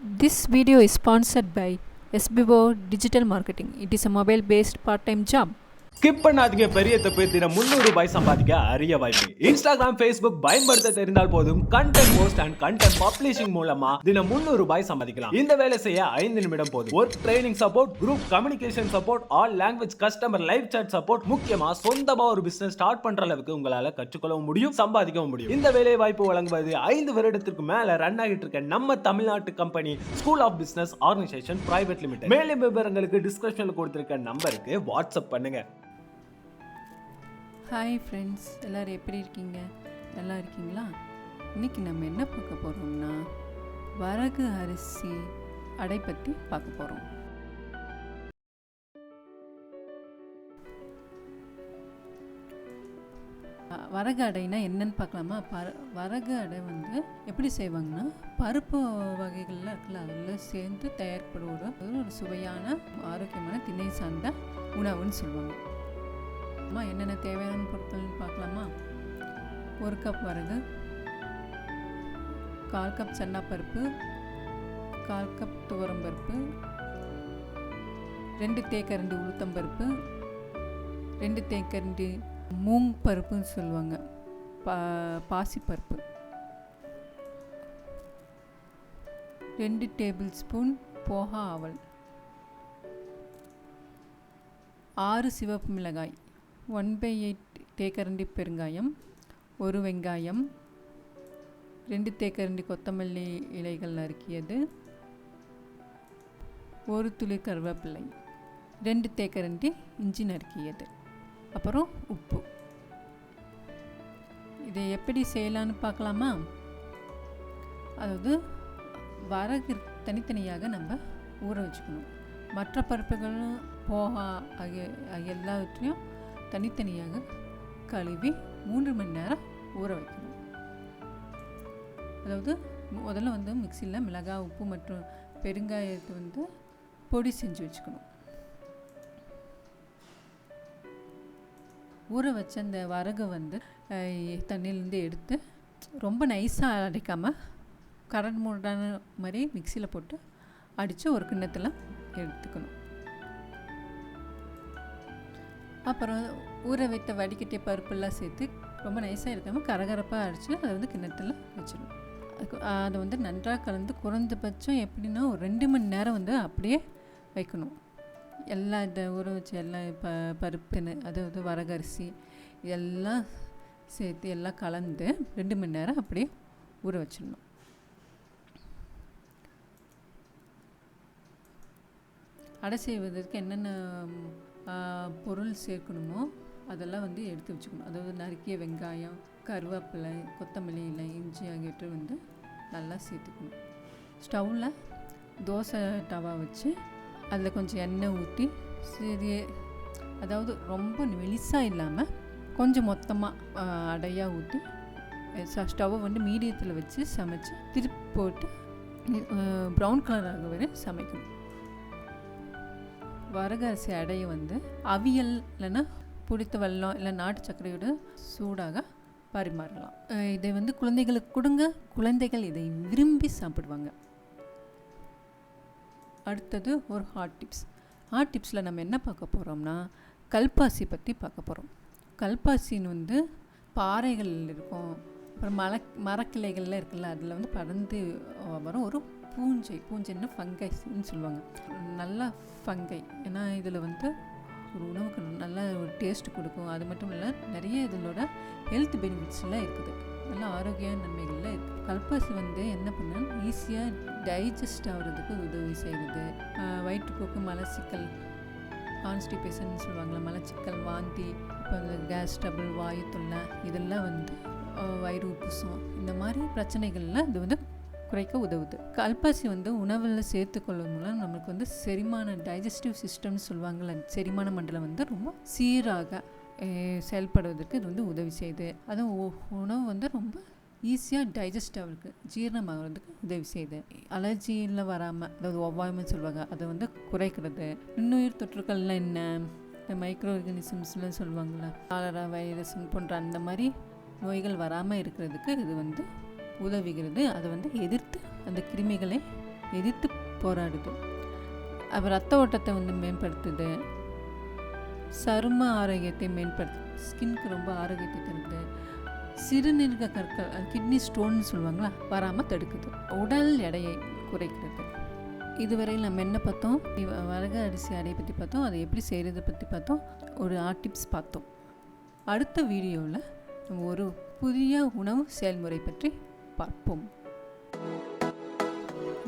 This video is sponsored by SBO Digital Marketing. It is a mobile-based part-time job. Skip பண்ணாதீங்க. பெரிய தப்பு. தினம் 300 ரூபாய் சம்பாதிக்க அரிய வாய்ப்பு. இன்ஸ்டாகிராம், ஃபேஸ்புக் பயன்படுத்த தெரிந்தால் போதும் content post and content publishing மூலமா தினம் 300 ரூபாய் சம்பாதிக்கலாம். இந்த வேலை செய்ய 5 நிமிடம் போதும். Work training support, group communication support, all language customer live chat support, முக்கியமா சொந்தமா ஒரு பிசினஸ் ஸ்டார்ட் பண்ற அளவுக்கு உங்களால கற்றுக்கொள்ளவும் முடியும், சம்பாதிக்கவும் முடியும். இந்த வேலை வாய்ப்பு வழங்குவது 5 வருடத்திற்கு மேல ரன் ஆகிட்டு இருக்க நம்ம தமிழ்நாட்டு company school of business organisation private limited. மேலும் விவரங்களுக்கு டிஸ்கிரிப்ஷன்ல கொடுத்திருக்க நம்பருக்கு வாட்ஸ்அப் பண்ணுங்க. ஹாய் ஃப்ரெண்ட்ஸ், எல்லோரும் எப்படி இருக்கீங்க? நல்லா இருக்கீங்களா? இன்றைக்கி நம்ம என்ன பார்க்க போகிறோம்னா வரகு அரிசி அடை பற்றி பார்க்க போகிறோம். வரகு அடைனா என்னன்னு பார்க்கலாமா? வரகு அடை வந்து எப்படி செய்வாங்கன்னா, பருப்பு வகைகள்லாம் இருக்குல்ல, அதில் சேர்ந்து தயாரிக்கப்படுவது ஒரு சுவையான ஆரோக்கியமான திணை சார்ந்த உணவுன்னு சொல்லுவாங்க. என்னென்ன தேவையான பொருட்கள்னு பார்க்கலாமா? 1 கப் வரகு, 1/4 கப் சன்னாப்பருப்பு, 1/4 கப் துவரம்பருப்பு, 2 தேக்கரண்டி உளுத்தம்பருப்பு, 2 தேக்கரண்டி மூங் பருப்புன்னு சொல்லுவாங்க, பாசிப்பருப்பு, 2 டேபிள் ஸ்பூன் போகா ஆவல், 6 சிவப்பு மிளகாய், 1/8 தேக்கரண்டி பெருங்காயம், 1 வெங்காயம், 2 தேக்கரண்டி கொத்தமல்லி இலைகள் நறுக்கியது, 1 துளி கருவேப்பிலை, 2 தேக்கரண்டி இஞ்சி நறுக்கியது, அப்புறம் உப்பு. இதை எப்படி செய்யலான்னு பார்க்கலாமா? அதாவது வரகு தனித்தனியாக நம்ம ஊற வச்சுக்கணும். மற்ற பருப்புகளும் போகா எல்லாவற்றையும் தனித்தனியாக கழுவி 3 மணி நேரம் ஊற வைக்கணும். அதாவது முதல்ல வந்து மிக்சியில் மிளகாய், உப்பு மற்றும் பெருங்காயத்தை வந்து பொடி செஞ்சு வச்சுக்கணும். ஊற வச்ச அந்த வரகை வந்து தண்ணியிலேருந்து எடுத்து ரொம்ப நைஸாக அடைக்காமல் கரண்ட் மூடான மாதிரி மிக்சியில் போட்டு அடித்து ஒரு கிண்ணத்தில் எடுத்துக்கணும். அப்புறம் ஊற வைத்த வடிகட்டிய பருப்பெல்லாம் சேர்த்து ரொம்ப நைஸாக இருக்காமல் கரகரப்பாக அடித்து அதை வந்து கிண்ணத்தில் வச்சிடணும். அதை வந்து நன்றாக கலந்து குறைந்தபட்சம் எப்படின்னா ஒரு 2 மணி நேரம் வந்து அப்படியே வைக்கணும். எல்லா இந்த ஊற வச்ச எல்லாம் பருப்புன்னு, அதாவது வரகரிசி இதெல்லாம் சேர்த்து எல்லாம் கலந்து 2 மணி நேரம் அப்படியே ஊற வச்சிடணும். அடை செய்வதற்கு என்னென்ன பொருள் சேர்க்கணுமோ அதெல்லாம் வந்து எடுத்து வச்சுக்கணும். அதாவது நறுக்கிய வெங்காயம், கருவேப்பிலை, கொத்தமல்லி இலை, இஞ்சி ஆகியவற்றை வந்து நல்லா சேர்த்துக்கணும். ஸ்டவ்வில் தோசை டவா வச்சு அதில் கொஞ்சம் எண்ணெய் ஊற்றி அதாவது ரொம்ப மெலிசாக இல்லாமல் கொஞ்சம் மொத்தமாக அடையாக ஊற்றி ஸ்டவ்வை வந்து மீடியத்தில் வச்சு சமைச்சு திருப்பி போட்டு ப்ரௌன் கலர் ஆக வரை சமைக்கணும். வரகரிசி அடையை வந்து அவியல் இல்லைன்னா பிடித்த வெல்லம் இல்லை நாட்டு சர்க்கரையோட சூடாக பரிமாறலாம். இதை வந்து குழந்தைகளுக்கு கொடுங்க, குழந்தைகள் இதை விரும்பி சாப்பிடுவாங்க. அடுத்தது ஒரு ஹாட் டிப்ஸில் நம்ம என்ன பார்க்க போகிறோம்னா கல்பாசி பற்றி பார்க்க போகிறோம். கல்பாசின்னு வந்து பாறைகள் இருக்கும், அப்புறம் மரக்கிளைகள்லாம் இருக்குல்ல, அதில் வந்து பறந்து வரும் ஒரு பூஞ்சைன்னு ஃபங்கைன்னு சொல்லுவாங்க. நல்லா ஃபங்கை, ஏன்னா இதில் வந்து ஒரு உணவுக்கு நல்ல ஒரு டேஸ்ட் கொடுக்கும். அது மட்டும் இல்லை, நிறைய இதோட ஹெல்த் பெனிஃபிட்ஸ்லாம் இருக்குது, நல்ல ஆரோக்கிய நன்மைகள்லாம் இருக்குது. கல்பாசி வந்து என்ன பண்ணால் ஈஸியாக டைஜஸ்ட் ஆகிறதுக்கு உதவி செய்கிறது. வயிற்றுப்போக்கு, மலச்சிக்கல், கான்ஸ்டிபேஷன் சொல்லுவாங்களா, மலச்சிக்கல், வாந்தி, இப்போ இந்த கேஸ் ட்ரபிள், வாயு தொல்லை, இதெல்லாம் வந்து வயிறு உப்புசம், இந்த மாதிரி பிரச்சனைகள்லாம் இது வந்து குறைக்க உதவுது. கல்பாசி வந்து உணவில் சேர்த்துக்கொள்ளும் மூலம் நம்மளுக்கு வந்து செரிமான டைஜஸ்டிவ் சிஸ்டம்னு சொல்லுவாங்கள்ல, செரிமான மண்டலம் வந்து ரொம்ப சீராக செயல்படுவதற்கு இது வந்து உதவி செய்யுது. அதுவும் உணவு வந்து ரொம்ப ஈஸியாக டைஜஸ்ட் ஆகிறதுக்கு, ஜீரணமாகிறதுக்கு உதவி செய்யுது. அலர்ஜியில் வராமல், அதாவது ஒவ்வாமைன்னு சொல்லுவாங்க, அதை வந்து குறைக்கிறது. நுண்ணுயிர் தொற்றுக்கள்லாம் என்ன, இந்த மைக்ரோ ஆர்கானிசம்ஸ்லாம் சொல்லுவாங்கள்ல, காலரா வைரஸ் போன்ற அந்த மாதிரி நோய்கள் வராமல் இருக்கிறதுக்கு இது வந்து உதவுகிறது. அதை வந்து எதிர்த்து அந்த கிருமிகளை எதிர்த்து போராடுது. அப்புறம் ரத்த ஓட்டத்தை வந்து மேம்படுத்துது, சரும ஆரோக்கியத்தை ஸ்கின்க்கு ரொம்ப ஆரோக்கியத்தை தருது, சிறுநீரக கற்கள் கிட்னி ஸ்டோன்னு சொல்லுவாங்களா வராமல் தடுக்குது, உடல் எடையை குறைக்கிறது. இதுவரையில் நம்ம என்ன பார்த்தோம்? வரகு அரிசி அடையை பற்றி பார்த்தோம், அதை எப்படி செய்கிறத பற்றி பார்த்தோம், ஒரு டிப்ஸ் பார்த்தோம். அடுத்த வீடியோவில் நம்ம ஒரு புதிய உணவு செயல்முறை பற்றி பார்ப்போம்.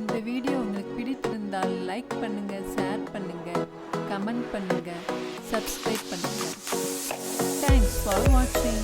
இந்த வீடியோ உங்களுக்கு பிடித்திருந்தால் லைக் பண்ணுங்கள், ஷேர் பண்ணுங்கள், கமெண்ட் பண்ணுங்கள், சப்ஸ்கிரைப் பண்ணுங்கள். தேங்க்ஸ் ஃபார் வாட்சிங்.